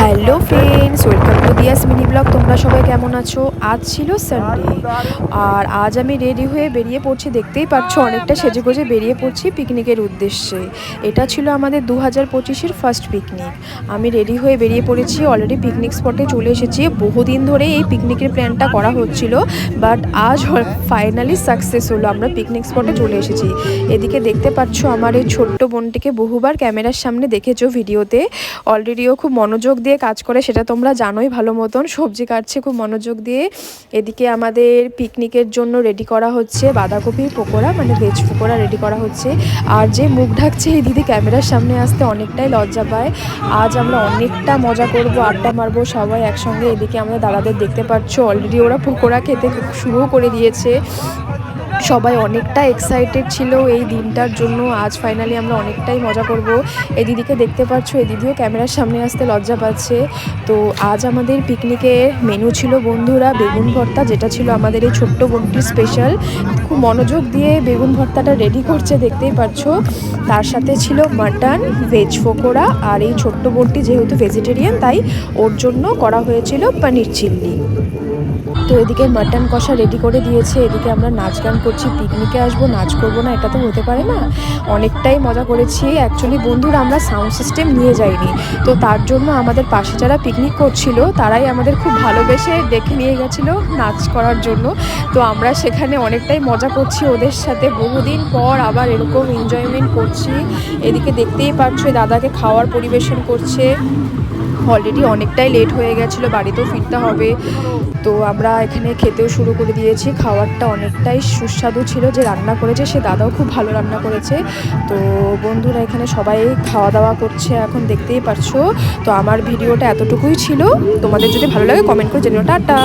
Hello friends, welcome to Diya's mini blog. তোমরা সবাই কেমন আছো? আজ ছিল সানডে আর আজ আমি রেডি হয়ে বেরিয়ে পড়ছি। দেখতেই পাচ্ছ অনেকটা সেজেগুজে বেরিয়ে পড়ছি পিকনিকের উদ্দেশ্যে। এটা ছিল আমাদের 2025-এর ফার্স্ট পিকনিক। আমি রেডি হয়ে বেরিয়ে পড়েছি, অলরেডি পিকনিক স্পটে চলে এসেছি। বহুদিন ধরে এই পিকনিকের প্ল্যানটা করা হচ্ছিল, বাট আজ ফাইনালি সাকসেস হলো, আমরা পিকনিক স্পটে চলে এসেছি। এদিকে দেখতে পাচ্ছ আমার এই ছোট্ট বোনটিকে বহুবার ক্যামেরার সামনে দেখেছো ভিডিওতে। অলরেডিও খুব মনোযোগ দিয়ে কাজ করে, সেটা তোমরা জানোই ভালো মতন। সবজি কাটছে খুব মনোযোগ দিয়ে। এদিকে আমাদের পিকনিকের জন্য রেডি করা হচ্ছে বাঁধাকপির পকোড়া, মানে ভেজ পকোড়া রেডি করা হচ্ছে। আর যে মুখ ঢাকছে এই দিদি ক্যামেরার সামনে আসতে অনেকটাই লজ্জা পায়। আজ আমরা অনেকটা মজা করব, আড্ডা মারবো সবাই একসঙ্গে। এদিকে আমাদের দাদাদের দেখতে পাচ্ছ, অলরেডি ওরা পকোড়া খেতে শুরুও করে দিয়েছে। সবাই অনেকটা এক্সাইটেড ছিল এই দিনটার জন্য। আজ ফাইনালি আমরা অনেকটাই মজা করব। এই দিদিকে দেখতে পাচ্ছ, এই দিদিও ক্যামেরার সামনে আসতে লজ্জা পাচ্ছে। তো আজ আমাদের পিকনিকে মেনু ছিল বন্ধুরা বেগুন ভর্তা, যেটা ছিল আমাদের এই ছোট্ট বোনটির স্পেশাল। খুব মনোযোগ দিয়ে বেগুন ভর্তাটা রেডি করছে, দেখতেই পাচ্ছ। তার সাথে ছিল মাটন, ভেজ পকোড়া, আর এই ছোট্ট বোনটি যেহেতু ভেজিটেরিয়ান তাই ওর জন্য করা হয়েছিল পনির চিল্লি। তো এদিকে মাটন কষা রেডি করে দিয়েছে। এদিকে আমরা নাচ গান করছি। পিকনিকে আসবো, নাচ করবো না, এটা তো হতে পারে না। অনেকটাই মজা করেছি। অ্যাকচুয়ালি বন্ধুরা আমরা সাউন্ড সিস্টেম নিয়ে যাইনি, তো তার জন্য আমাদের পাশে যারা পিকনিক করছিল তারাই আমাদের খুব ভালোবেসে ডেকে নিয়ে গেছিলো নাচ করার জন্য। তো আমরা সেখানে অনেকটাই মজা করছি ওদের সাথে, বহুদিন পর আবার এরকম এনজয়মেন্ট করছি। এদিকে দেখতেই পাচ্ছ দাদাকে খাওয়ার পরিবেশন করছে। অলরেডি অনেকটাই লেট হয়ে গেছিলো, বাড়িতেও ফিরতে হবে। তো আমরা এখানে খেতেও শুরু করে দিয়েছি। খাবারটা অনেকটাই সুস্বাদু ছিল, যে রান্না করেছে সে দাদাও খুব ভালো রান্না করেছে। তো বন্ধুরা এখানে সবাই খাওয়া দাওয়া করছে এখন, দেখতেই পাচ্ছ। তো আমার ভিডিওটা এতটুকুই ছিল। তোমাদের যদি ভালো লাগে কমেন্ট করে জানিও। টাটা।